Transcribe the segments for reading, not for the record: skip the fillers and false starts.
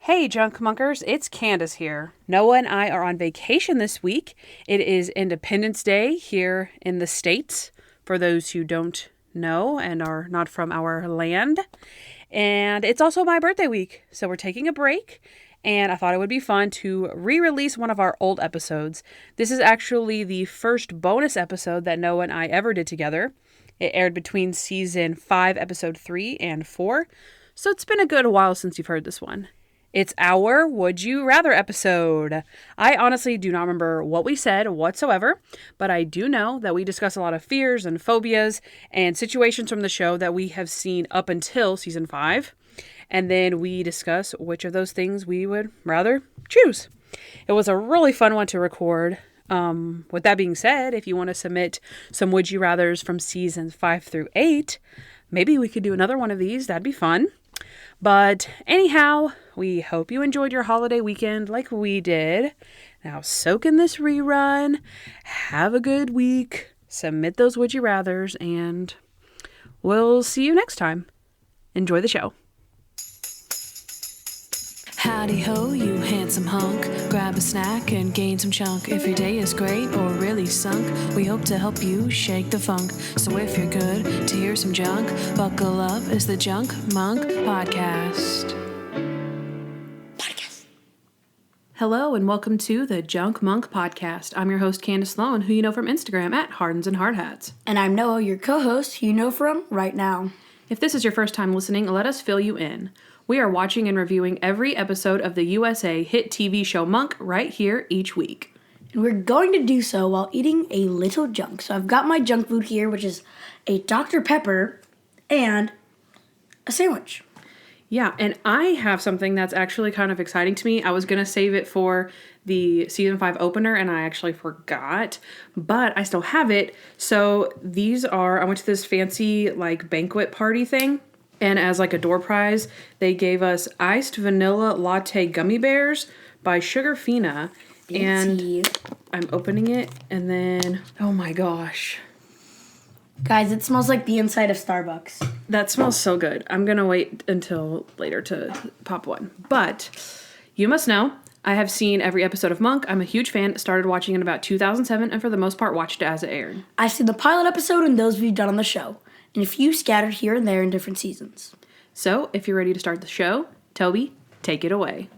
Hey, Junk Monkers, it's Candace here. Noah and I are on vacation this week. It is Independence Day here in the States, for those who don't know and are not from our land. And it's also my birthday week, so we're taking a break. And I thought it would be fun to re-release one of our old episodes. This is actually the first bonus episode that Noah and I ever did together. It aired between season 5, episode 3 and 4. So it's been a good while since you've heard this one. It's our Would You Rather episode. I honestly do not remember what we said whatsoever, but I do know that we discuss a lot of fears and phobias and situations from the show that we have seen up until season 5. And then we discuss which of those things we would rather choose. It was a really fun one to record. With that being said, if you want to submit some Would You Rathers from seasons 5 through 8, maybe we could do another one of these. That'd be fun. But anyhow, we hope you enjoyed your holiday weekend like we did. Now soak in this rerun, have a good week, submit those Would You Rathers, and we'll see you next time. Enjoy the show. Howdy ho, you handsome hunk. Grab a snack and gain some chunk. If your day is great or really sunk, we hope to help you shake the funk. So if you're good to hear some junk, buckle up, it's the Junk Monk Podcast. Hello and welcome to the Junk Monk Podcast. I'm your host, Candace Sloan, who you know from Instagram at Hardens and Hardhats. And I'm Noah, your co-host, who you know from Right Now. If this is your first time listening, let us fill you in. We are watching and reviewing every episode of the USA hit TV show Monk right here each week. And we're going to do so while eating a little junk. So I've got my junk food here, which is a Dr. Pepper and a sandwich. Yeah, and I have something that's actually kind of exciting to me. I was going to save it for the season 5 opener, and I actually forgot, but I still have it. So these are, I went to this fancy like banquet party thing. And as like a door prize, they gave us iced vanilla latte gummy bears by Sugarfina. And I'm opening it, and then, oh my gosh. Guys, it smells like the inside of Starbucks. That smells so good. I'm going to wait until later to pop one. But you must know, I have seen every episode of Monk. I'm a huge fan. Started watching in about 2007, and for the most part, watched it as it aired. I've seen the pilot episode and those we've done on the show. And a few scattered here and there in different seasons. So, if you're ready to start the show, Toby, take it away.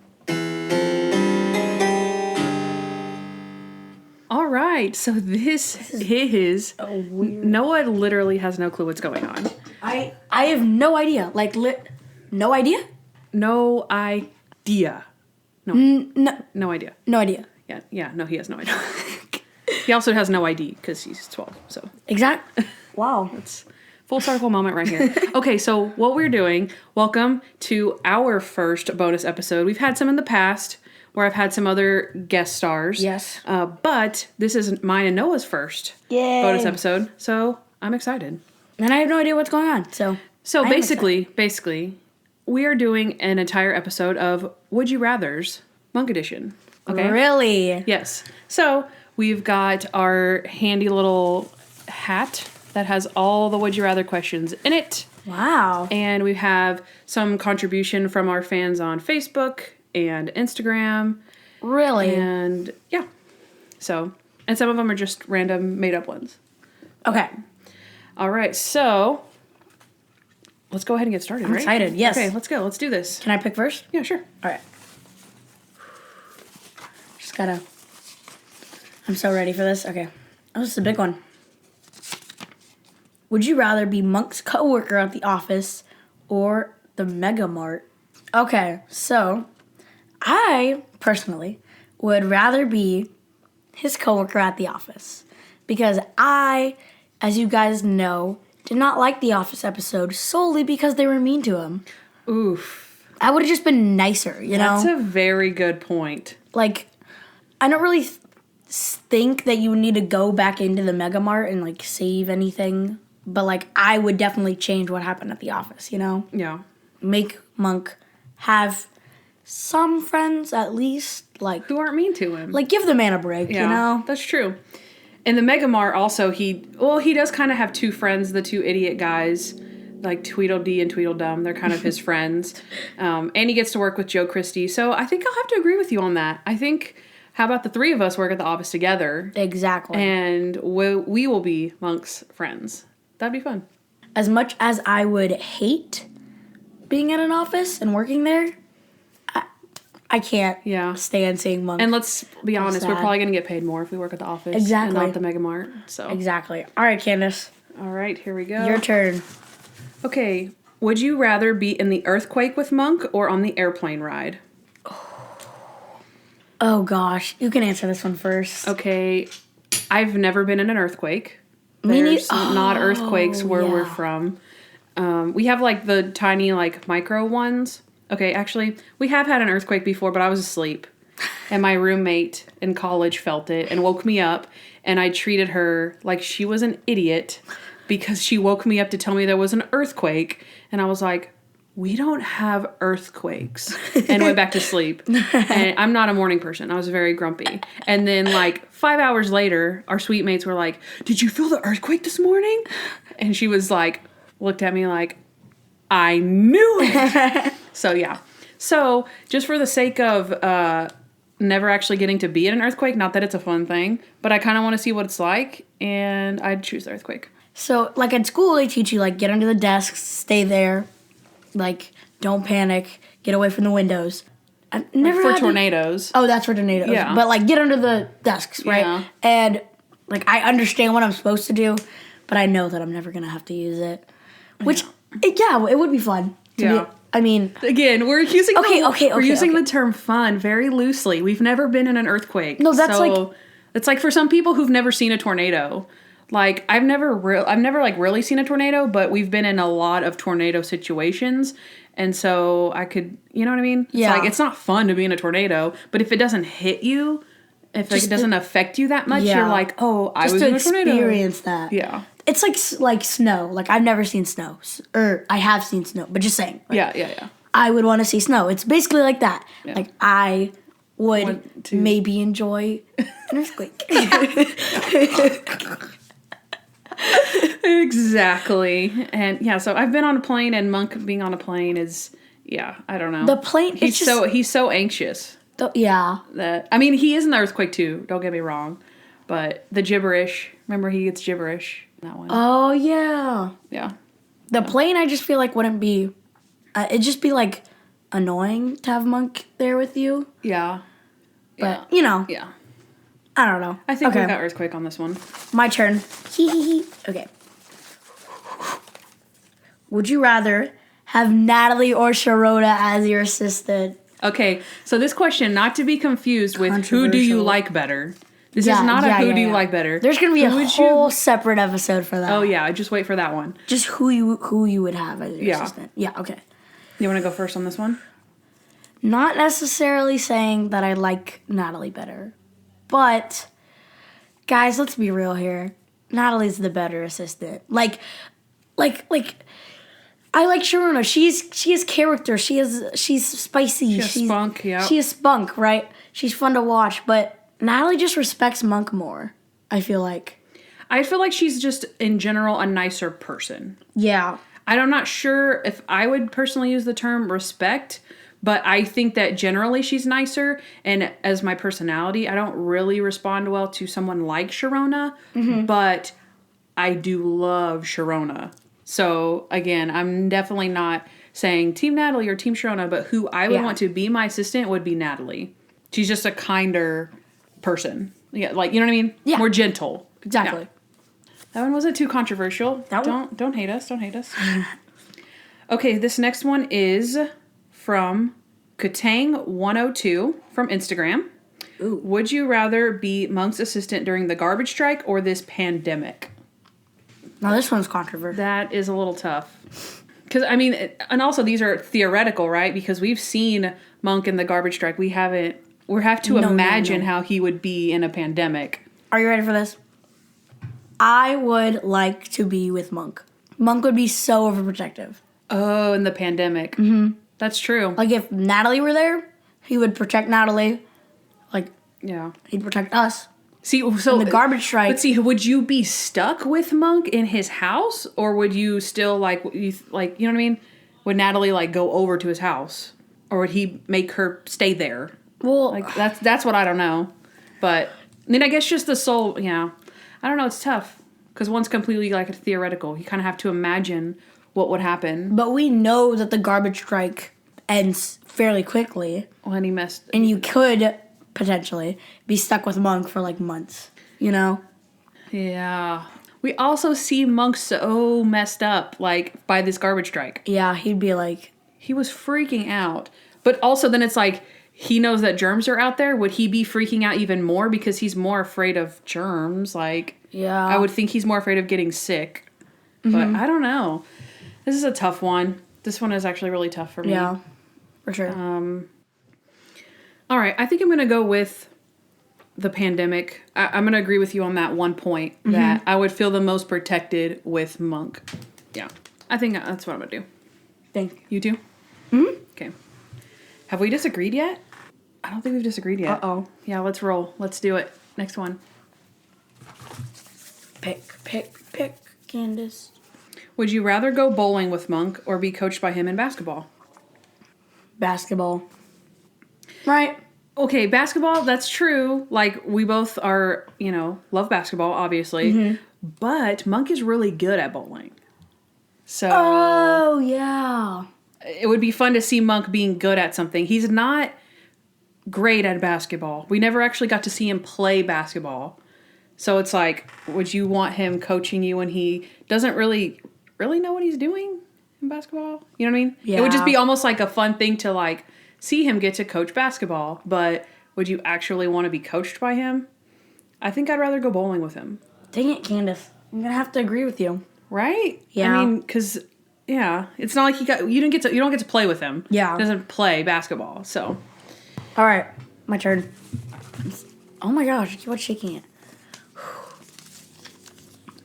All right, so this is weird. Noah literally has no clue what's going on. I have no idea. No idea? No idea. No. No idea. No idea. No, he has no idea. He also has no ID because he's 12, so. Exactly. Wow. That's full circle moment right here. Okay, so what we're doing, welcome to our first bonus episode. We've had some in the past where I've had some other guest stars. Yes. But this is mine and Noah's first bonus episode, so I'm excited. And I have no idea what's going on, so basically, we are doing an entire episode of Would You Rathers, Monk Edition. Okay? Really? Yes. So we've got our handy little hat that has all the Would You Rather questions in it. Wow. And we have some contribution from our fans on Facebook and Instagram. Really? And yeah. So, and some of them are just random made up ones. Okay. All right. So, let's go ahead and get started, I'm excited. Yes. Okay, let's go. Let's do this. Can I pick first? Yeah, sure. All right. Just gotta... I'm so ready for this. Okay. Oh, this is a big one. Would you rather be Monk's coworker at the office or the Mega Mart? Okay, so I personally would rather be his coworker at the office because I, as you guys know, did not like the Office episode solely because they were mean to him. Oof. I would have just been nicer, you know? That's a very good point. Like, I don't really think that you would need to go back into the Mega Mart and, like, save anything. But, like, I would definitely change what happened at the office, you know? Yeah. Make Monk have some friends at least, like... Who aren't mean to him. Like, give the man a break, you know? That's true. In the Mega Mart also, he does kind of have two friends, the two idiot guys like Tweedledee and Tweedledum. They're kind of his friends. And he gets to work with Joe Christie. So I think I'll have to agree with you on that. I think, how about the three of us work at the office together? Exactly. And we will be Monk's friends. That'd be fun. As much as I would hate being at an office and working there, I can't stand seeing Monk. And let's be honest, we're probably going to get paid more if we work at the office. Exactly. And not the Mega Mart. So. Exactly. All right, Candace. All right, here we go. Your turn. Okay. Would you rather be in the earthquake with Monk or on the airplane ride? Oh, gosh. You can answer this one first. Okay. I've never been in an earthquake. There's not earthquakes where we're from. We have, like, the tiny, like, micro ones. Okay, actually, we have had an earthquake before, but I was asleep. And my roommate in college felt it and woke me up. And I treated her like she was an idiot because she woke me up to tell me there was an earthquake. And I was like, we don't have earthquakes. And went back to sleep. And I'm not a morning person. I was very grumpy. And then, like, 5 hours later, our suite mates were like, did you feel the earthquake this morning? And she was like, looked at me like, I knew it. So, yeah. So, just for the sake of never actually getting to be in an earthquake, not that it's a fun thing, but I kind of want to see what it's like, and I'd choose the earthquake. So, like, at school, they teach you, like, get under the desks, stay there, like, don't panic, get away from the windows. I've never for tornadoes. Oh, that's for tornadoes. Yeah. But, like, get under the desks, right? Yeah. And, like, I understand what I'm supposed to do, but I know that I'm never going to have to use it. Which, it would be fun. I mean, again, we're using the term fun very loosely. We've never been in an earthquake. No, that's it's like for some people who've never seen a tornado. Like I've never like really seen a tornado, but we've been in a lot of tornado situations, and so I could, you know what I mean? Yeah. It's like it's not fun to be in a tornado, but if it doesn't hit you, if like, it doesn't affect you that much, you're like, oh, I was in a tornado. Experience that. Yeah. It's like snow. Like, I've never seen snow. Or, I have seen snow. But just saying. Like, yeah. I would want to see snow. It's basically like that. Yeah. Like, I would maybe enjoy an earthquake. Exactly. And, yeah, so I've been on a plane, and Monk being on a plane is, I don't know. The plane, he's so anxious. That I mean, he is in the earthquake, too. Don't get me wrong. But the gibberish. Remember, he gets gibberish. That one. Oh, yeah. Yeah. The plane, I just feel like wouldn't be... it'd just be, like, annoying to have Monk there with you. Yeah. But, you know. Yeah. I don't know. I think we got earthquake on this one. My turn. Okay. Would you rather have Natalie or Shirota as your assistant? Okay, so this question, not to be confused with who do you like better. This is not a who do you like better. There's going to be a whole separate episode for that. Oh, yeah. Just wait for that one. Just who you would have as your assistant. Yeah, okay. You want to go first on this one? Not necessarily saying that I like Natalie better. But, guys, let's be real here. Natalie's the better assistant. Like, I like Shirota. She has character. She's spicy. She has spunk, yeah. She has spunk, right? She's fun to watch, but Natalie just respects Monk more, I feel like. I feel like she's just, in general, a nicer person. Yeah. I'm not sure if I would personally use the term respect, but I think that generally she's nicer. And as my personality, I don't really respond well to someone like Shirota, but I do love Shirota. So, again, I'm definitely not saying Team Natalie or Team Shirota, but who I would want to be my assistant would be Natalie. She's just a kinder person. Yeah, like, you know what I mean? Yeah. More gentle. Exactly. Yeah. That one wasn't too controversial. Don't hate us. Don't hate us. Okay, this next one is from Katang102 from Instagram. Ooh. Would you rather be Monk's assistant during the garbage strike or this pandemic? Now, this one's controversial. That is a little tough. Because, I mean, and also these are theoretical, right? Because we've seen Monk in the garbage strike. We have to imagine how he would be in a pandemic. Are you ready for this? I would like to be with Monk. Monk would be so overprotective. Oh, in the pandemic. Mm-hmm. That's true. Like, if Natalie were there, he would protect Natalie. Like, yeah, he'd protect us. See, so the garbage strike. But see, would you be stuck with Monk in his house, or would you still you know what I mean? Would Natalie go over to his house, or would he make her stay there? Well, that's what I don't know. But I mean, I guess just the soul. Yeah, I don't know. It's tough because one's completely a theoretical. You kind of have to imagine what would happen. But we know that the garbage strike ends fairly quickly. Well, and he messed. And you could potentially be stuck with Monk for months, Yeah. We also see Monk so messed up, by this garbage strike. Yeah, he'd be He was freaking out. But also then it's he knows that germs are out there. Would he be freaking out even more because he's more afraid of germs? Yeah. I would think he's more afraid of getting sick. Mm-hmm. But I don't know. This is a tough one. This one is actually really tough for me. Yeah, for sure. All right, I think I'm going to go with the pandemic. I'm going to agree with you on that one point, that I would feel the most protected with Monk. Yeah, I think that's what I'm going to do. Think. You too? Mm-hmm. Okay. Have we disagreed yet? I don't think we've disagreed yet. Uh-oh. Yeah, let's roll. Let's do it. Next one. Pick, Candace. Would you rather go bowling with Monk or be coached by him in basketball? Basketball. Right. Okay, basketball, that's true. We both are, love basketball, obviously. Mm-hmm. But Monk is really good at bowling. So. Oh, yeah. It would be fun to see Monk being good at something. He's not great at basketball. We never actually got to see him play basketball. So it's would you want him coaching you when he doesn't really know what he's doing in basketball? You know what I mean? Yeah. It would just be almost a fun thing to see him get to coach basketball. But would you actually want to be coached by him? I think I'd rather go bowling with him. Dang it, Candace. I'm going to have to agree with you. Right? Yeah. I mean, because, yeah, it's not you don't get to play with him. Yeah. He doesn't play basketball, so. All right, my turn. Oh my gosh, I keep on shaking it.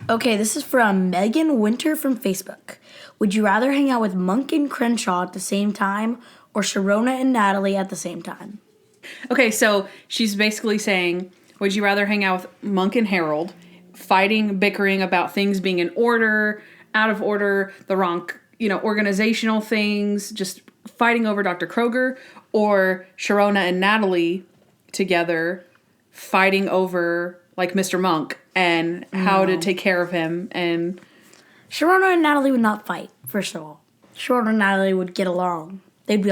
Okay, this is from Megan Winter from Facebook. Would you rather hang out with Monk and Crenshaw at the same time or Shirota and Natalie at the same time? Okay, so she's basically saying, would you rather hang out with Monk and Harold, bickering about things being in order, out of order, the wrong, organizational things, just fighting over Dr. Kroger, or Shirota and Natalie together fighting over Mr. Monk and how to take care of him? And Shirota and Natalie would not fight, first of all. Shirota and Natalie would get along. They'd be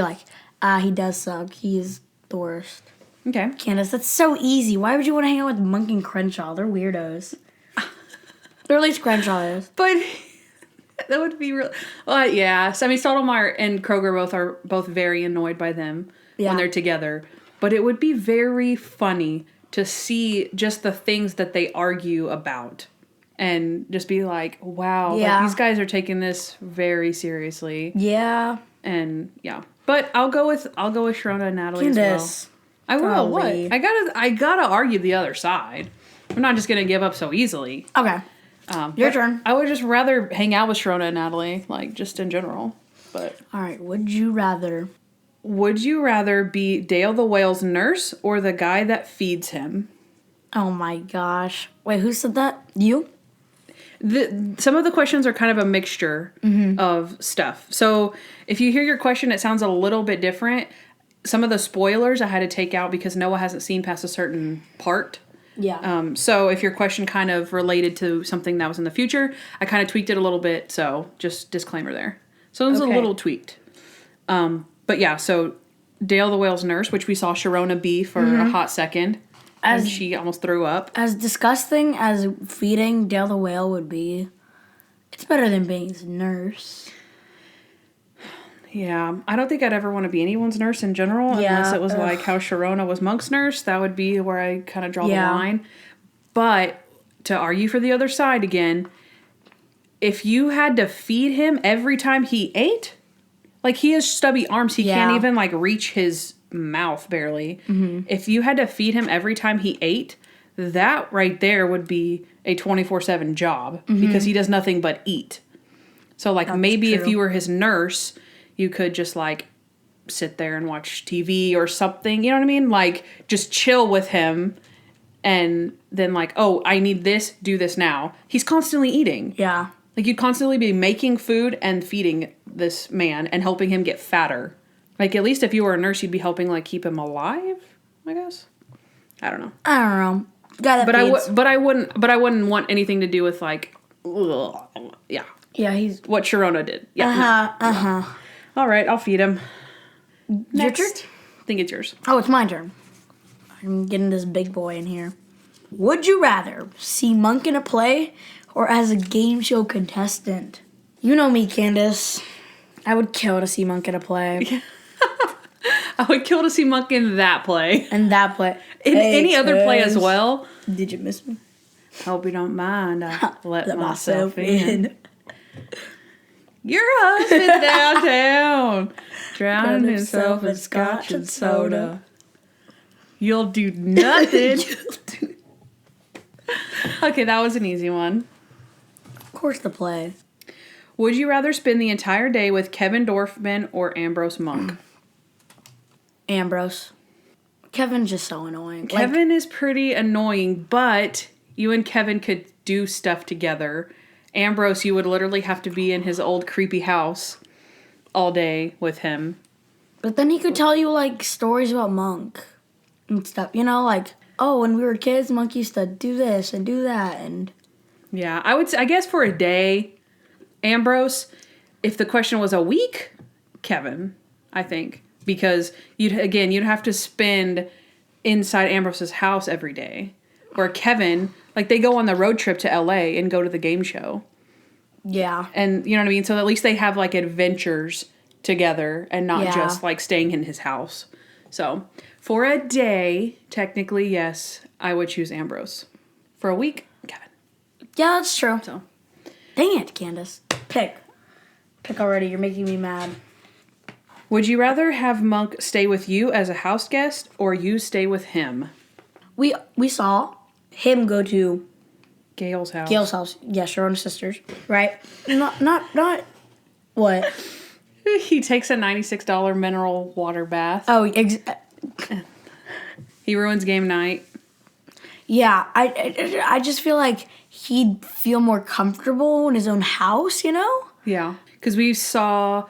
he does suck. He's the worst. Okay. Candace, that's so easy. Why would you want to hang out with Monk and Crenshaw? They're weirdos. Or at least Crenshaw is. But that would be real. Well, yeah. So, I mean, Stottlemyre and Kroger are both very annoyed by them when they're together. But it would be very funny to see just the things that they argue about. And just be wow, these guys are taking this very seriously. Yeah. And yeah. But I'll go with Shirota and Natalie Candace. as well. I will. What? I gotta argue the other side. I'm not just gonna give up so easily. Okay. Your turn. I would just rather hang out with Shirota and Natalie, just in general. But all right. Would you rather be Dale the whale's nurse or the guy that feeds him? Oh my gosh. Wait, who said that? You? Some of the questions are kind of a mixture of stuff. So if you hear your question, it sounds a little bit different. Some of the spoilers I had to take out because Noah hasn't seen past a certain part. Yeah. So if your question kind of related to something that was in the future, I kind of tweaked it a little bit. So just disclaimer there. So it was a little tweaked. But yeah, so Dale the whale's nurse, which we saw Shirota be for a hot second. And she almost threw up. As disgusting as feeding Dale the whale would be, it's better than being his nurse. Yeah, I don't think I'd ever want to be anyone's nurse in general, unless it was how Shirota was Monk's nurse. That would be where I kind of draw the line. But to argue for the other side again, if you had to feed him every time he ate, he has stubby arms, he can't even reach his mouth barely. If you had to feed him every time he ate, that right there would be a 24/7 job because he does nothing but eat. So maybe if you were his nurse, you could just sit there and watch TV or something, you know what I mean? Just chill with him and then like, oh, I need this, do this now. He's constantly eating. Yeah. Like, you'd constantly be making food and feeding this man and helping him get fatter. Like, at least if you were a nurse, you'd be helping, like, keep him alive, I guess. I don't know. I don't know. Guy that feeds. But I wouldn't want anything to do with, like, ugh, yeah. Yeah, he's... What Shirota did. Yeah. Uh-huh. All right, I'll feed him. Your turn? I think it's yours. Oh, it's my turn. I'm getting this big boy in here. Would you rather see Monk in a play or as a game show contestant? You know me, Candace. I would kill to see Monk in a play. I would kill to see Monk in that play. And that play. In any other play as well. Did you miss me? Hope you don't mind. I let myself in. Your husband downtown, drowning himself in scotch and soda. You'll do nothing. Okay, that was an easy one. Of course, the play. Would you rather spend the entire day with Kevin Dorfman or Ambrose Monk? Ambrose. Kevin's just so annoying. Kevin is pretty annoying, but you and Kevin could do stuff together. Ambrose, you would literally have to be in his old creepy house all day with him. But then he could tell you, like, stories about Monk and stuff. You know, like, oh, when we were kids, Monk used to do this and do that. And yeah, I guess for a day, Ambrose. If the question was a week, Kevin, I think. Because, you'd have to spend inside Ambrose's house every day. Where Kevin, like, they go on the road trip to LA and go to the game show. yeah. And, you know what I mean? So at least they have, like, adventures together and not just, like, staying in his house. So, for a day, technically, yes, I would choose Ambrose. For a week, Kevin. Yeah, that's true. So, Dang it, Candace. Pick. Pick already. You're making me mad. would you rather have Monk stay with you as a house guest or you stay with him? We saw him go to Gail's house. Gail's house. Yeah, Sharona's sisters. Right? Not what? He takes a $96 mineral water bath. Oh, He ruins game night. yeah. I just feel like he'd feel more comfortable in his own house, you know? Yeah. Because we saw,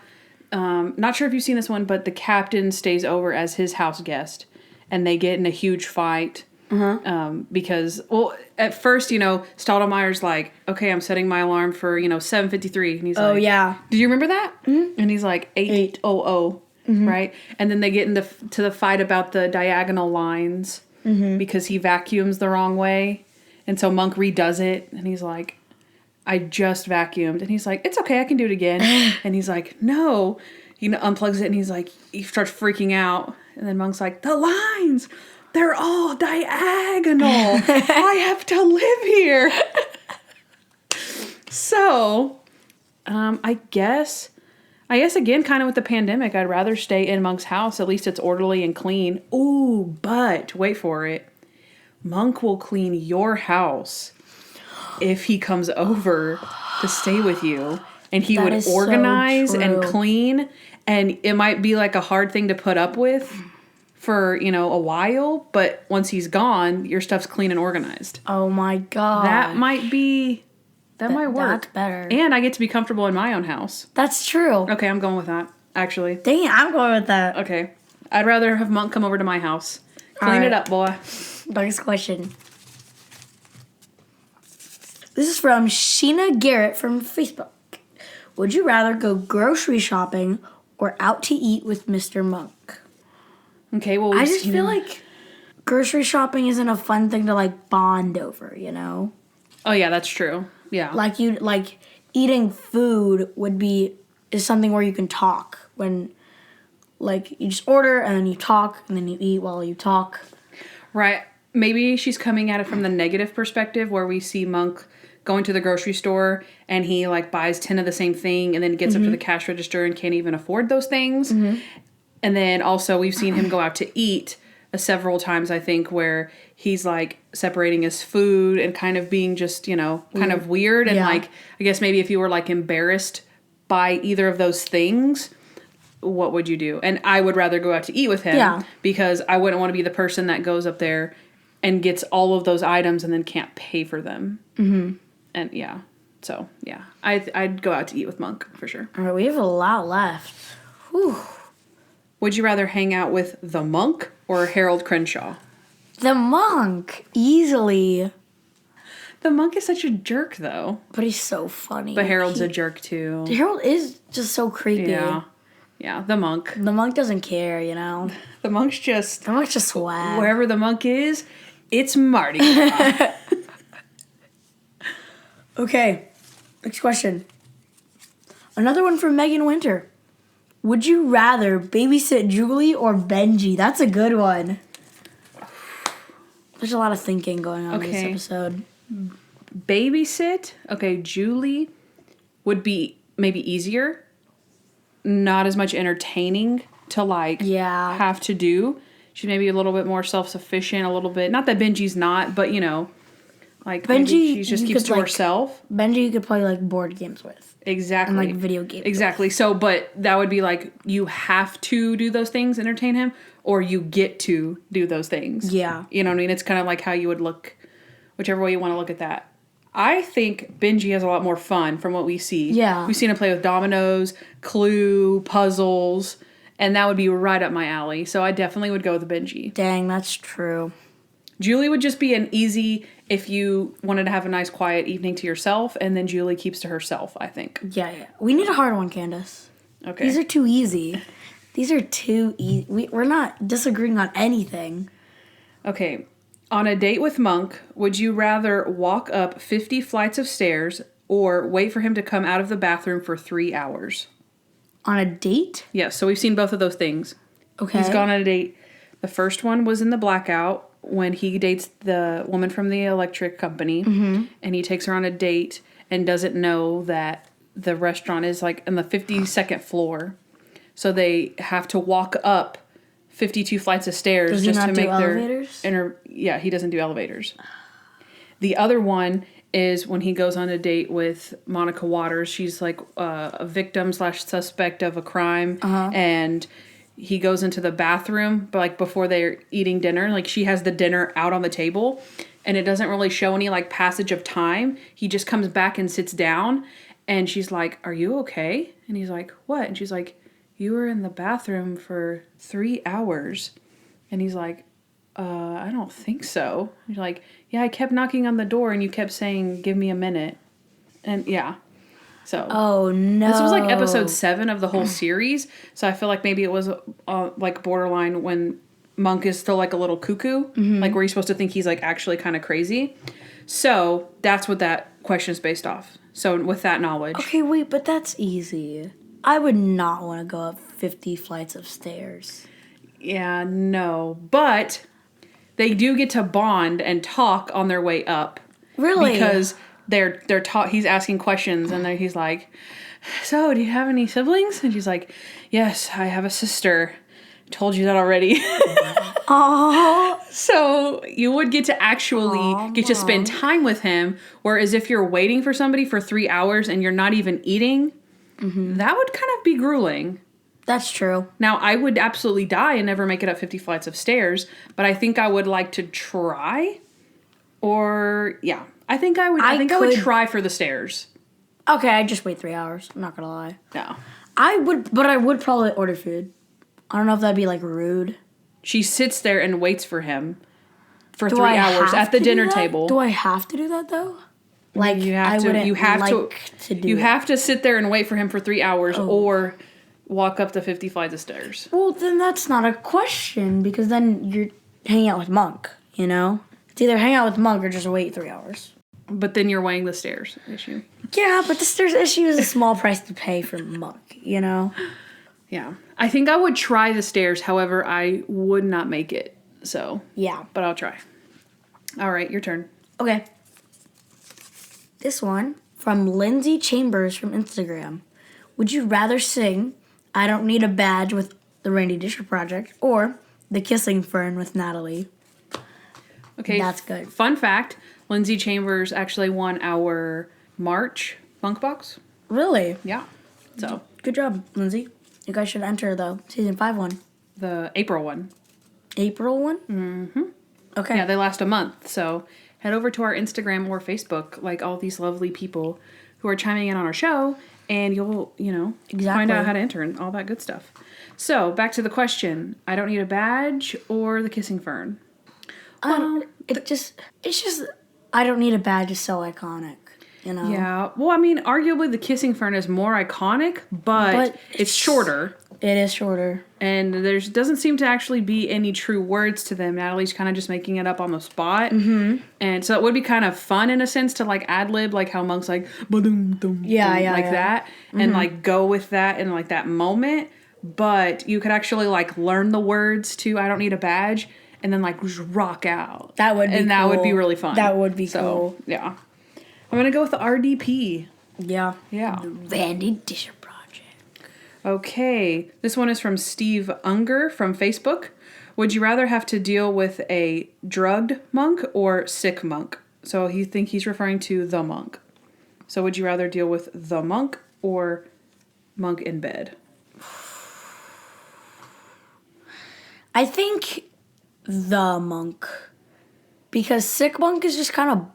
not sure if you've seen this one, but the captain stays over as his house guest. And they get in a huge fight. Because, well, at first, Stottlemeyer's like, okay, I'm setting my alarm for, 7:53. And he's like, Oh, yeah. did you remember that? Mm-hmm. And he's like, 8:00, right? And then they get to the fight about the diagonal lines because he vacuums the wrong way. And so Monk redoes it. And he's like, I just vacuumed. And he's like, it's okay, I can do it again. And he's like, no. He unplugs it and he's like, he starts freaking out. And then Monk's like, the lines, they're all diagonal. I have to live here. So, I guess again, kind of with the pandemic, I'd rather stay in Monk's house. At least it's orderly and clean. Ooh, but wait for it. Monk will clean your house if he comes over to stay with you. And he would organize and clean. And it might be like a hard thing to put up with for, a while. But once he's gone, your stuff's clean and organized. Oh, my God. That might work. That's better. And I get to be comfortable in my own house. That's true. Okay, I'm going with that, actually. Dang it, I'm going with that. Okay. I'd rather have Monk come over to my house. Clean it up, boy. Next question. This is from Sheena Garrett from Facebook. Would you rather go grocery shopping or out to eat with Mr. Monk? Okay, well, I just feel like grocery shopping isn't a fun thing to, like, bond over, you know? Oh, yeah, that's true. Yeah. Like eating food is something where you can talk when, like, you just order and then you talk and then you eat while you talk. Right. Maybe she's coming at it from the negative perspective where we see Monk going to the grocery store and he, like, buys 10 of the same thing and then gets up to the cash register and can't even afford those things. And then also we've seen him go out to eat several times, I think, where he's, like, separating his food and kind of being just, kind of weird. And, like, I guess maybe if you were, like, embarrassed by either of those things, what would you do? And I would rather go out to eat with him because I wouldn't want to be the person that goes up there and gets all of those items and then can't pay for them. Mm-hmm. And yeah. So, yeah. I'd go out to eat with Monk, for sure. All right, we have a lot left. Whew. Would you rather hang out with the Monk or Harold Crenshaw? The Monk, easily. The Monk is such a jerk, though. But he's so funny. But Harold's a jerk, too. Harold is just so creepy. Yeah. Yeah, the Monk. The Monk doesn't care, you know? The Monk's just... The Monk's just swag. Wherever the Monk is, it's Marty. Okay, next question. Another one from Megan Winter. Would you rather babysit Julie or Benji? That's a good one. There's a lot of thinking going on in this episode. Babysit. Okay, Julie would be maybe easier. Not as much entertaining to have to do. She's maybe a little bit more self-sufficient, a little bit. Not that Benji's not, but like Benji, she just keeps to herself. Benji you could play like board games with. Exactly. And like video games. Exactly. So, but that would be like you have to do those things, entertain him, or you get to do those things. Yeah. You know what I mean? It's kind of like how you would look, whichever way you want to look at that. I think Benji has a lot more fun from what we see. Yeah. We've seen him play with dominoes, Clue, puzzles, and that would be right up my alley. So I definitely would go with Benji. Dang, that's true. Julie would just be an easy if you wanted to have a nice quiet evening to yourself, and then Julie keeps to herself, I think. Yeah. We need a hard one, Candace. Okay. These are too easy. These are too easy. We're not disagreeing on anything. Okay. On a date with Monk, would you rather walk up 50 flights of stairs or wait for him to come out of the bathroom for 3 hours? On a date? Yes, so we've seen both of those things. Okay. He's gone on a date. The first one was in the blackout when he dates the woman from the electric company, and he takes her on a date and doesn't know that the restaurant is like in the 52nd floor. So they have to walk up 52 flights of stairs Does just he not to make do their elevators? Yeah, he doesn't do elevators. The other one is when he goes on a date with Monica Waters. She's like a victim / suspect of a crime, and he goes into the bathroom, but like before they're eating dinner, like she has the dinner out on the table, and it doesn't really show any like passage of time. He just comes back and sits down, and she's like, "Are you okay?" And he's like, "What?" And she's like, "You were in the bathroom for 3 hours." And he's like, I don't think so. And you're like, "Yeah, I kept knocking on the door and you kept saying, 'Give me a minute.'" And yeah. So. Oh, no. This was like episode 7 of the whole series. So I feel like maybe it was like borderline when Monk is still like a little cuckoo. Like where you're supposed to think he's like actually kind of crazy. So that's what that question is based off. So with that knowledge. Okay, wait, but that's easy. I would not want to go up 50 flights of stairs. Yeah, no. But they do get to bond and talk on their way up. Really? Because they're he's asking questions, and then he's like, "So, do you have any siblings?" And she's like, "Yes, I have a sister. Told you that already." Oh. So you would get to actually get to spend time with him, whereas if you're waiting for somebody for 3 hours and you're not even eating, that would kind of be grueling. That's true. Now, I would absolutely die and never make it up 50 flights of stairs, but I think I would like to try. Or, yeah. I think I would try for the stairs. Okay, I'd just wait 3 hours. I'm not gonna lie. No. I would probably order food. I don't know if that'd be like rude. She sits there and waits for him for 3 hours at the dinner table. Do I have to do that though? Like you have to sit there and wait for him for 3 hours or walk up the 50 flights of stairs. Well, then that's not a question because then you're hanging out with Monk, you know? It's either hang out with Monk or just wait 3 hours. But then you're weighing the stairs issue. Yeah, but the stairs issue is a small price to pay for Monk, you know? Yeah. I think I would try the stairs. However, I would not make it. So. Yeah. But I'll try. All right, your turn. Okay. This one from Lindsay Chambers from Instagram. Would you rather sing I Don't Need a Badge with the Randy Disher Project or The Kissing Fern with Natalie? Okay. That's good. Fun fact, Lindsay Chambers actually won our March Funk Box. Really? Yeah. So. Good job, Lindsay. You guys should enter the season 5 one. The April one. April one? Mm-hmm. Okay. Yeah, they last a month. So head over to our Instagram or Facebook, like all these lovely people who are chiming in on our show, and you'll, find out how to enter and all that good stuff. So back to the question: I don't need a badge or the kissing fern. It's just I don't need a badge. It's so iconic. Yeah. Well, I mean, arguably the kissing fern is more iconic, but it's shorter. It is shorter. And there doesn't seem to actually be any true words to them. Natalie's kind of just making it up on the spot. Mm-hmm. And so it would be kind of fun in a sense to like ad-lib, like how Monk's like, ba-dum-dum, that. Mm-hmm. And like go with that in like that moment. But you could actually like learn the words to I don't need a badge and then like just rock out. That would be cool. That would be really fun. That would be cool. Yeah. I'm going to go with the RDP. Yeah. Yeah. The Randy Disher Project. Okay. This one is from Steve Unger from Facebook. Would you rather have to deal with a drugged monk or sick monk? So he's referring to the monk. So would you rather deal with the monk or monk in bed? I think the monk. Because sick monk is just kind of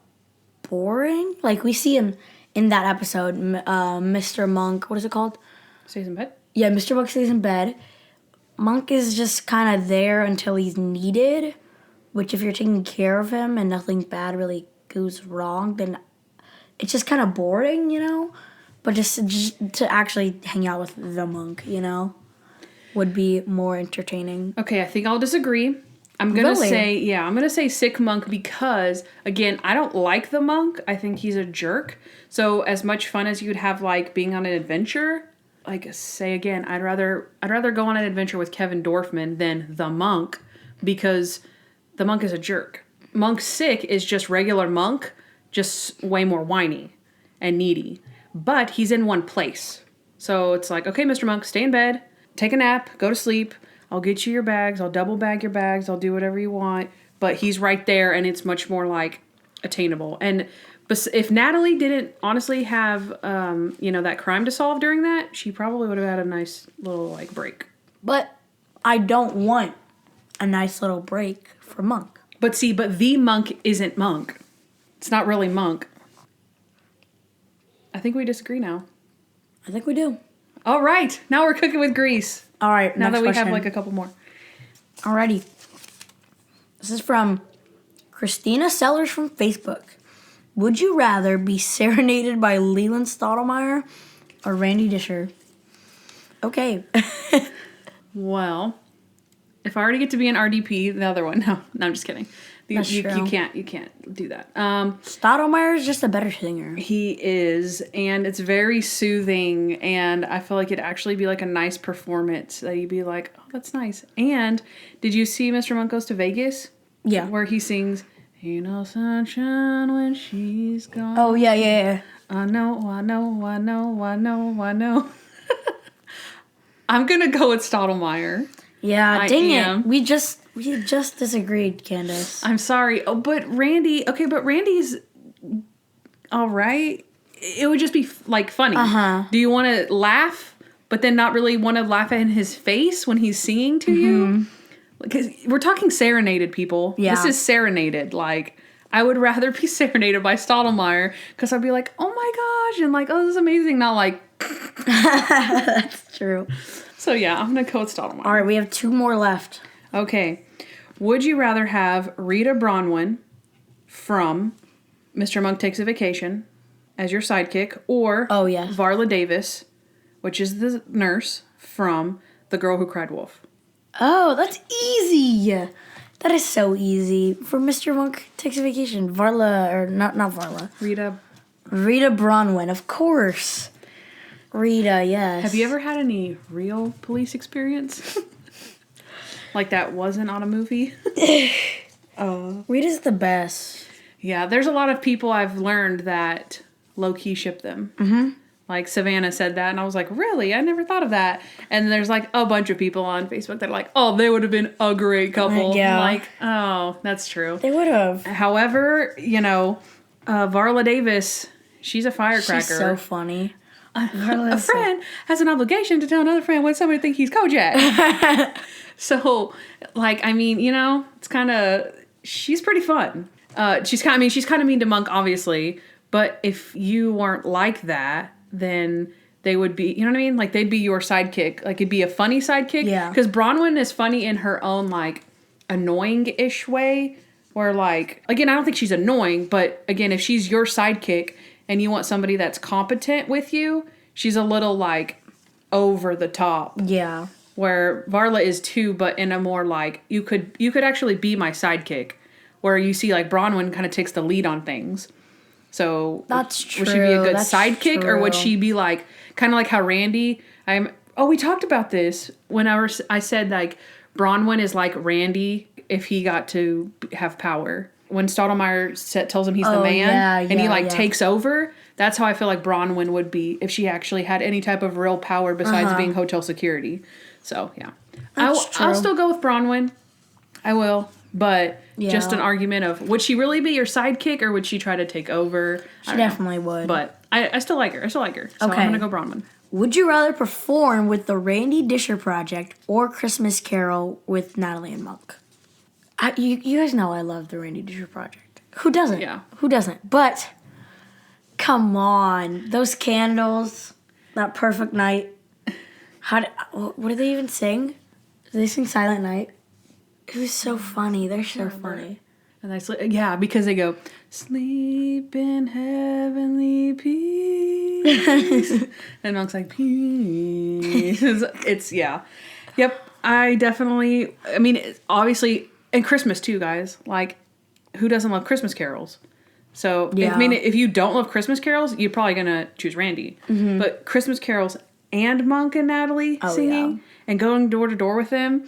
boring. Like we see him in that episode, Mr. Monk, what is it called? Stays in bed? Yeah, Mr. Monk stays in bed. Monk is just kind of there until he's needed, which if you're taking care of him and nothing bad really goes wrong, then it's just kind of boring, But just to actually hang out with the monk, would be more entertaining. Okay, I think I'll disagree. I'm going to say sick monk because, again, I don't like the monk. I think he's a jerk. So as much fun as you'd have, like, being on an adventure, like, say again, I'd rather go on an adventure with Kevin Dorfman than the monk because the monk is a jerk. Monk sick is just regular monk, just way more whiny and needy. But he's in one place. So it's like, okay, Mr. Monk, stay in bed, take a nap, go to sleep. I'll get you your bags. I'll double bag your bags. I'll do whatever you want. But he's right there, and it's much more, like, attainable. And if Natalie didn't honestly have, that crime to solve during that, she probably would have had a nice little, like, break. But I don't want a nice little break for Monk. But the monk isn't Monk. It's not really Monk. I think we disagree now. I think we do. All right. Now we're cooking with grease. All right, now next that we question. have like a couple more. Alrighty. This is from Christina Sellers from Facebook. Would you rather be serenaded by Leland Stottlemyre or Randy Disher? Okay. Well, if I already get to be an RDP, the other one. No, I'm just kidding. That's true. You can't do that. Stottlemyre is just a better singer. He is, and it's very soothing, and I feel like it'd actually be like a nice performance that you'd be like, oh, that's nice. And did you see Mr. Monk Goes to Vegas? Yeah. Where he sings, ain't no sunshine when she's gone. Oh, yeah. I know. I'm gonna go with Stottlemyre. Yeah, dang it. We just disagreed, Candace. I'm sorry. Oh, but Randy's all right. It would just be like funny. Uh-huh. Do you want to laugh, but then not really want to laugh in his face when he's singing to you? Because we're talking serenaded, people. Yeah. This is serenaded. Like, I would rather be serenaded by Stottlemyre because I'd be like, oh my gosh, and like, oh, this is amazing. Not like. That's true. So yeah, I'm gonna go with Stottlemyre. All right, we have 2 more left. Okay. Would you rather have Rita Bronwyn from Mr. Monk Takes a Vacation as your sidekick or Varla Davis, which is the nurse from The Girl Who Cried Wolf? Oh, that's easy. That is so easy. For Mr. Monk Takes a Vacation, Varla, or not Varla. Rita Bronwyn, of course. Rita, yes. Have you ever had any real police experience? Like that wasn't on a movie? Rita's the best. Yeah, there's a lot of people I've learned that low-key ship them. Mm-hmm. Like Savannah said that, and I was like, really? I never thought of that. And there's like a bunch of people on Facebook that are like, oh, they would have been a great couple. Yeah. Like, oh, that's true. They would have. However, Varla Davis, she's a firecracker. She's so funny. A friend has an obligation to tell another friend when somebody thinks he's Kojak. So, like, I mean, it's kind of, she's pretty fun. She's kind of mean to Monk, obviously, but if you weren't like that, then they would be, you know what I mean? Like, they'd be your sidekick. Like, it'd be a funny sidekick. Yeah. Because Bronwyn is funny in her own, like, annoying-ish way, where, like, again, I don't think she's annoying, but, again, if she's your sidekick and you want somebody that's competent with you, she's a little, like, over the top. Yeah. Where Varla is too, but in a more, like, you could actually be my sidekick, where you see, like, Bronwyn kind of takes the lead on things. So that's true. Would she be a good That's sidekick, true. or would she be like kind of like how Randy? We talked about this when I said like Bronwyn is like Randy if he got to have power. When Stottlemyre tells him he's the man, and he like takes over. That's how I feel like Bronwyn would be if she actually had any type of real power besides being hotel security. So yeah, I'll still go with Bronwyn. I will. But just an argument of, would she really be your sidekick, or would she try to take over? She definitely would. But I still like her. So I'm going to go Bronwyn. Would you rather perform with the Randy Disher Project or Christmas Carol with Natalie and Monk? You guys know I love the Randy Disher Project. Who doesn't? Yeah. Who doesn't? But, come on. Those candles, that perfect night. What do they even sing? Do they sing Silent Night? It was so funny. They're so funny. And because they go, sleep in heavenly peace. And Monk's like, peace. Yep, obviously, and Christmas too, guys. Like, who doesn't love Christmas carols? So, if you don't love Christmas carols, you're probably going to choose Randy. Mm-hmm. But Christmas carols and Monk and Natalie singing and going door to door with them.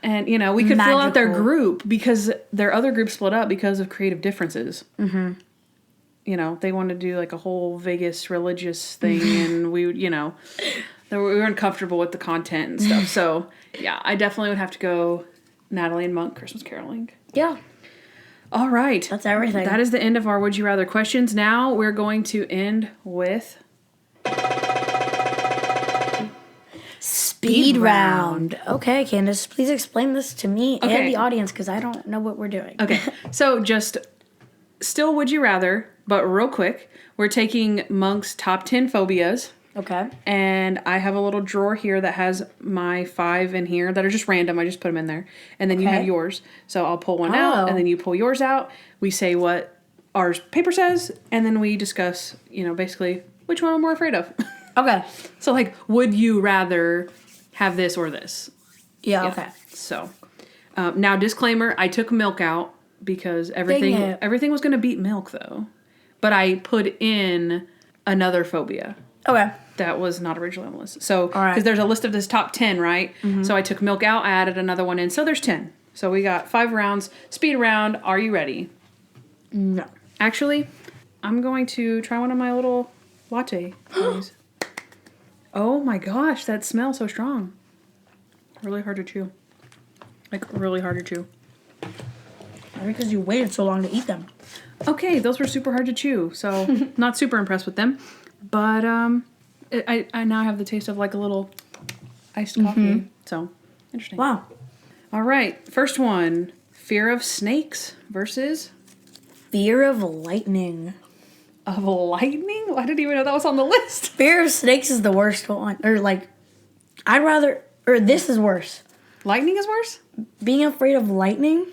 And, we could fill out their group because their other group split up because of creative differences. Mm-hmm. They wanted to do like a whole Vegas religious thing and we would, we weren't comfortable with the content and stuff. So, yeah, I definitely would have to go Natalie and Monk Christmas caroling. Yeah. All right. That's everything. That is the end of our Would You Rather questions. Now we're going to end with... Speed round. Okay, Candace, please explain this to me and the audience because I don't know what we're doing. Okay, so just still Would You Rather, but real quick, we're taking Monk's top 10 phobias. Okay. And I have a little drawer here that has my 5 in here that are just random. I just put them in there. And then you have yours. So I'll pull one out, and then you pull yours out. We say what our paper says, and then we discuss, basically which one I'm more afraid of. Okay. So, like, would you rather have this or this? Yeah. Okay. So, now disclaimer: I took milk out because everything was going to beat milk, though. But I put in another phobia. Okay. That was not originally on the list. So, because there's a list of this top 10, right? Mm-hmm. So I took milk out, I added another one in. So there's 10. So we got 5 rounds. Speed round. Are you ready? No. Actually, I'm going to try one of my little latte. Oh my gosh, that smells so strong. Really hard to chew. Like, really hard to chew. Because you waited so long to eat them. Okay, those were super hard to chew, so not super impressed with them. But I now have the taste of like a little iced coffee. So, interesting. Wow. All right, first one. Fear of snakes versus... Fear of lightning. Of lightning? I didn't even know that was on the list. Fear of snakes is the worst one. Or like, this is worse. Lightning is worse? Being afraid of lightning?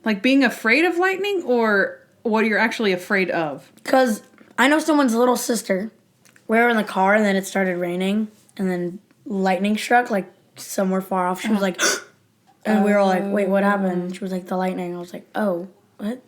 Like being afraid of lightning or what you're actually afraid of? Because I know someone's little sister. We were in the car and then it started raining. And then lightning struck like somewhere far off. She was like, and we were all like, wait, what happened? She was like, the lightning. I was like, oh, what?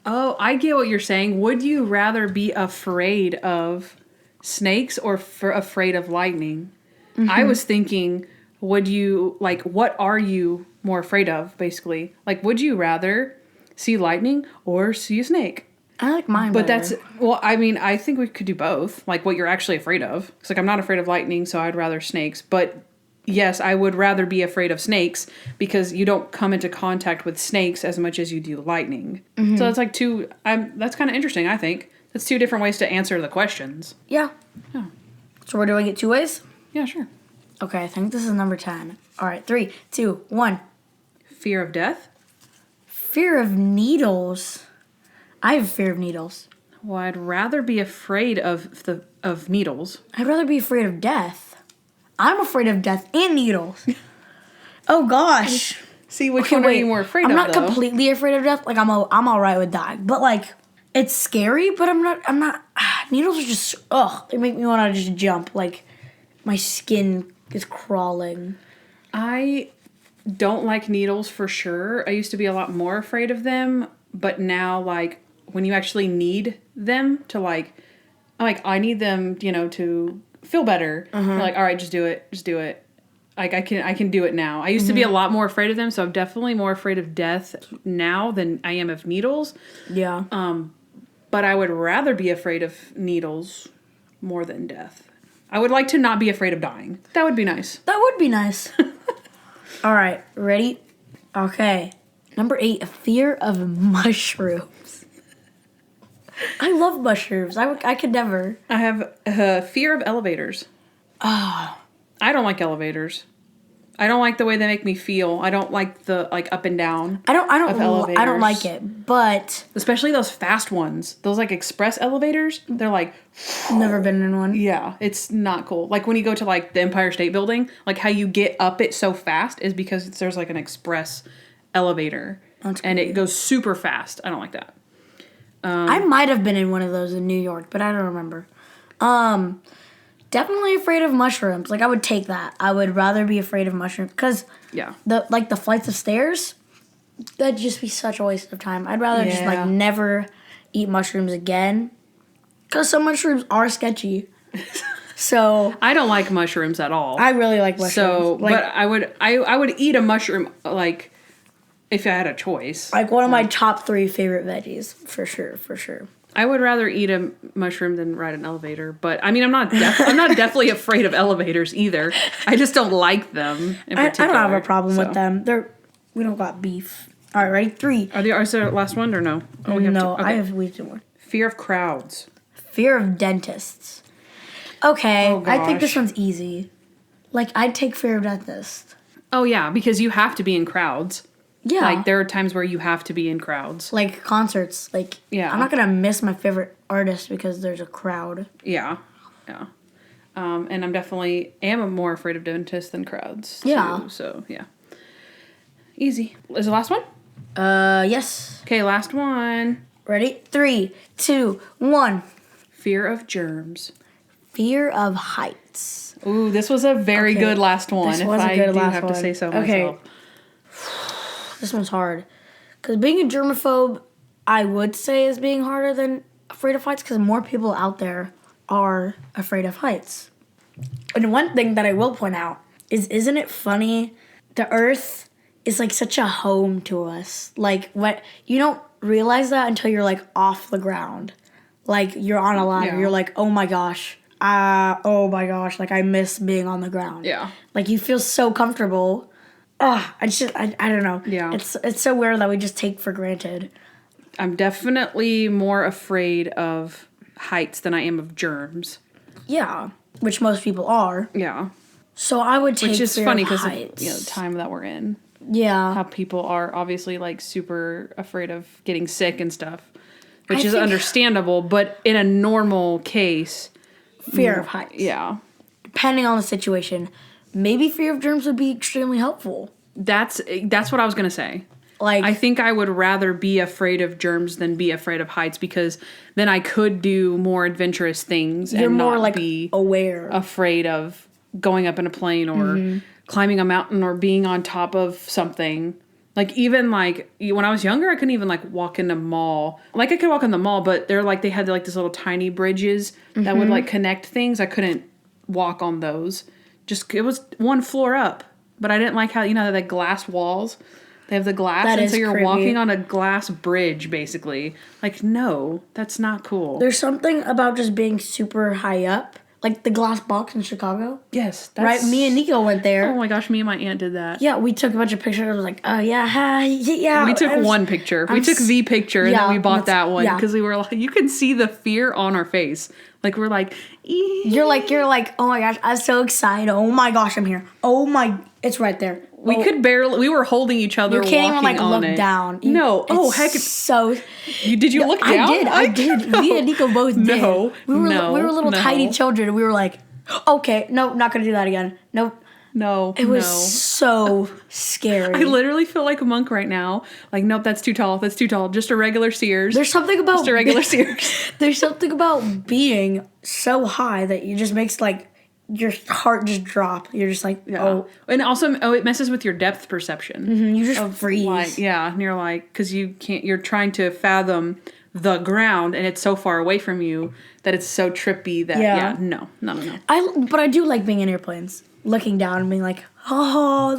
Oh, I get what you're saying. Would you rather be afraid of snakes or afraid of lightning? Mm-hmm. I was thinking, what are you more afraid of, basically? Like, would you rather see lightning or see a snake? I like mine better. I think we could do both. Like, what you're actually afraid of. It's like, I'm not afraid of lightning, so I'd rather snakes. But yes, I would rather be afraid of snakes because you don't come into contact with snakes as much as you do lightning. Mm-hmm. So that's like that's kind of interesting, I think. That's 2 different ways to answer the questions. Yeah. So we're doing it 2 ways? Yeah, sure. Okay, I think this is number 10. All right, 3, 2, 1. Fear of death? Fear of needles. I have fear of needles. Well, I'd rather be afraid of needles. I'd rather be afraid of death. I'm afraid of death and needles. Oh gosh. See, which one are you more afraid of, I'm not though? completely afraid of death. Like, I'm all right with dying. But, like, it's scary, but I'm not, needles are just, they make me want to just jump. Like, my skin is crawling. I don't like needles for sure. I used to be a lot more afraid of them, but now, like, when you actually need them to, like, I need them, to feel better. You're like, all right, just do it. Like, I can do it now. I used to be a lot more afraid of them, so I'm definitely more afraid of death now than I am of needles. Yeah. But I would rather be afraid of needles more than death. I would like to not be afraid of dying. That would be nice. That would be nice. All right, ready? Okay. Number 8, a fear of mushrooms. I love mushrooms. I could never. I have a fear of elevators. Oh. I don't like elevators. I don't like the way they make me feel. I don't like the up and down. I don't I don't like it, but especially those fast ones. Those like express elevators, they're like never been in one. yeah, it's not cool. Like when you go to like the Empire State Building, like how you get up it so fast is because there's like an express elevator and it goes super fast. I don't like that. I might have been in one of those in New York, but I don't remember. Definitely afraid of mushrooms. Like, I would take that. I would rather be afraid of mushrooms. Because the flights of stairs, that'd just be such a waste of time. I'd rather just, like, never eat mushrooms again. Because some mushrooms are sketchy. So... I don't like mushrooms at all. I really like mushrooms. So, like, but I would eat a mushroom, like, if I had a choice. Like, one of my top 3 favorite veggies. For sure. I would rather eat a mushroom than ride an elevator, but I mean, I'm not definitely afraid of elevators either. I just don't like them. I don't have a problem with them. We don't got beef. All right, ready? 3. Is there a last one or no? Oh, we have no, okay. I have way too more. Fear of crowds. Fear of dentists. Okay, oh, I think this one's easy. Like, I'd take fear of dentists. Oh yeah, because you have to be in crowds. Yeah. Like, there are times where you have to be in crowds. Like, concerts. Like, I'm not going to miss my favorite artist because there's a crowd. Yeah. And I'm definitely more afraid of dentists than crowds. Yeah. Too, so, yeah. Easy. Is the last one? Yes. Okay, last one. Ready? 3, 2, 1. Fear of germs. Fear of heights. Ooh, this was a very good last one. This was a good last one. I do have to say so myself. This one's hard. Because being a germaphobe, I would say is being harder than afraid of heights because more people out there are afraid of heights. And one thing that I will point out is, isn't it funny? The Earth is like such a home to us. Like, what you don't realize that until you're like off the ground. Like, you're on a ladder. Yeah. You're like, oh my gosh. Like, I miss being on the ground. Yeah. Like, you feel so comfortable. I don't know. Yeah. It's so weird that we just take for granted. I'm definitely more afraid of heights than I am of germs. Yeah, which most people are. Yeah. So I would take which is fear funny of because of heights. the time that we're in. Yeah. How people are obviously like super afraid of getting sick and stuff, which is understandable. But in a normal case, fear of heights. Yeah. Depending on the situation. Maybe fear of germs would be extremely helpful. That's what I was going to say. Like, I think I would rather be afraid of germs than be afraid of heights because then I could do more adventurous things and more not like be aware, afraid of going up in a plane or climbing a mountain or being on top of something. Like, even like when I was younger, I couldn't even like walk in the mall. Like, I could walk in the mall, but they had like these little tiny bridges that would like connect things. I couldn't walk on those. Just, it was one floor up. But I didn't like how, the glass walls, they have the glass, and so you're walking on a glass bridge, basically. Like, no, that's not cool. There's something about just being super high up, like the glass box in Chicago. Yes. Right? Me and Nico went there. Oh my gosh, me and my aunt did that. Yeah, we took a bunch of pictures. I was like, oh, yeah. We took one picture. We took the picture, and then we bought that one, because we were like, you can see the fear on our face. Like, we're like, You're like, oh my gosh, I'm so excited. Oh my gosh, I'm here. Oh my, it's right there. We could barely. We were holding each other. You can't even walking like on look it. down. No. Oh It's heck. So Did you look down? I did. No. Me and Nico both did. No. We were little No. tiny children, and we were like, okay, no, not gonna do that again. Nope. No. It was so scary. I literally feel like a monk right now. Like, nope, that's too tall. That's too tall. Just a regular Sears. There's something about Just a regular Sears. There's something about being so high that you just makes like your heart just drop. You're just like, oh. And also, it messes with your depth perception. Mm-hmm, you just freeze. Like, yeah, and you're like, because you're trying to fathom the ground, and it's so far away from you that it's so trippy that, no. But I do like being in airplanes, looking down and being like, oh,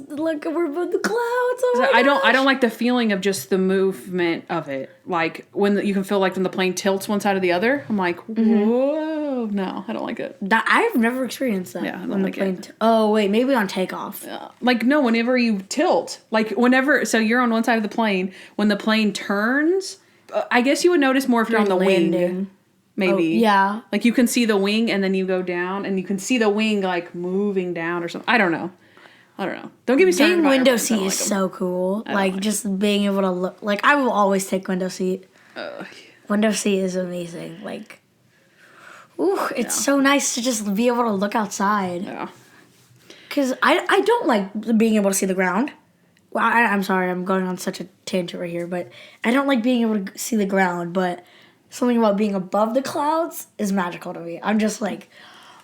look, we're above the clouds. Oh my gosh. I don't like the feeling of just the movement of it. Like when you can feel like when the plane tilts one side or the other. I'm like, whoa, no, I don't like it. I've never experienced that. Yeah, I don't like it. Oh wait, maybe on takeoff. Like no, whenever you tilt, like so you're on one side of the plane. When the plane turns, I guess you would notice more if you're on the wing. Maybe. Oh, yeah. Like you can see the wing and then you go down and you can see the wing like moving down or something. I don't know. Don't get me started. Being window seat is so cool. Like just being able to look. Like I will always take window seat. Window seat is amazing. Like, ooh, it's so nice to just be able to look outside. Yeah. Because I don't like being able to see the ground. Well, I'm sorry, I'm going on such a tangent right here, but I don't like being able to see the ground, but something about being above the clouds is magical to me. I'm just like,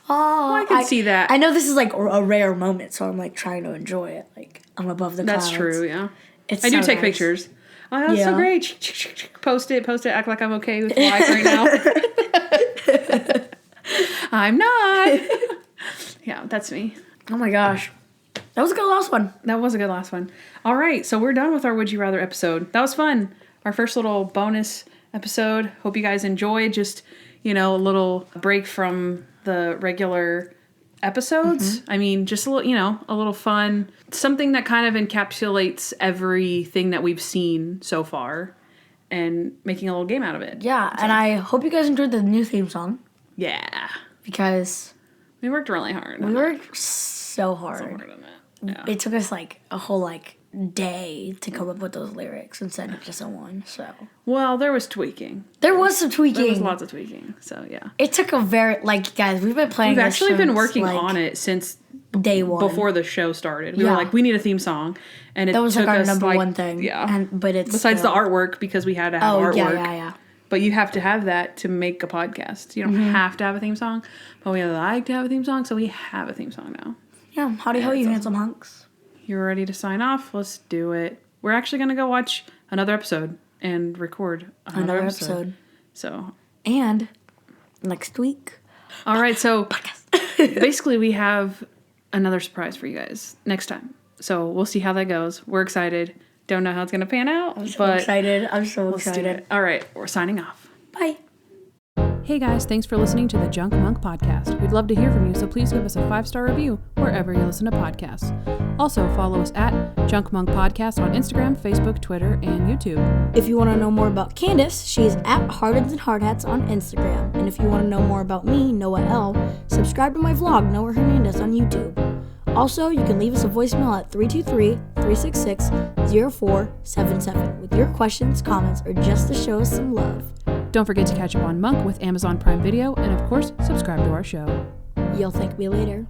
oh. Well, I can see that. I know this is like a rare moment, so I'm like trying to enjoy it. Like, I'm above the clouds. That's true, yeah. It's I do so take nice. pictures. Oh, that's so great. Post it, act like I'm okay with life right now. I'm not. Yeah, that's me. Oh my gosh. That was a good last one. That was a good last one. All right, so we're done with our Would You Rather episode. That was fun. Our first little bonus episode. Hope you guys enjoyed. Just, a little break from the regular episodes. I mean, just a little fun. Something that kind of encapsulates everything that we've seen so far and making a little game out of it. Yeah, and I hope you guys enjoyed the new theme song. Yeah. Because we worked really hard. We worked so hard. So hard on it. Yeah. It took us like a whole day to come up with those lyrics and send it to someone. So well, there was tweaking. There was some tweaking. There was lots of tweaking. So yeah. It took a very guys. We've been playing. We've this actually been since, working on it since day one before the show started. We were like, we need a theme song, and that was took our us number one thing. Yeah, but it's besides the artwork because we had to have artwork. Yeah. But you have to have that to make a podcast. You don't have to have a theme song, but we like to have a theme song, so we have a theme song now. Yeah, howdy ho, you handsome hunks. You're ready to sign off? Let's do it. We're actually going to go watch another episode and record another episode. So. And next week. All right, so basically we have another surprise for you guys next time. So we'll see how that goes. We're excited. Don't know how it's going to pan out. I'm so excited. I'm so excited. All right, we're signing off. Bye. Hey guys, thanks for listening to the Junk Monk Podcast. We'd love to hear from you, so please give us a 5-star review wherever you listen to podcasts. Also, follow us at Junk Monk Podcast on Instagram, Facebook, Twitter, and YouTube. If you want to know more about Candace, she's at Hardens and Hardhats on Instagram. And if you want to know more about me, Noah L., subscribe to my vlog, Noah Hernandez, on YouTube. Also, you can leave us a voicemail at 323-366-0477 with your questions, comments, or just to show us some love. Don't forget to catch up on Monk with Amazon Prime Video, and of course, subscribe to our show. You'll thank me later.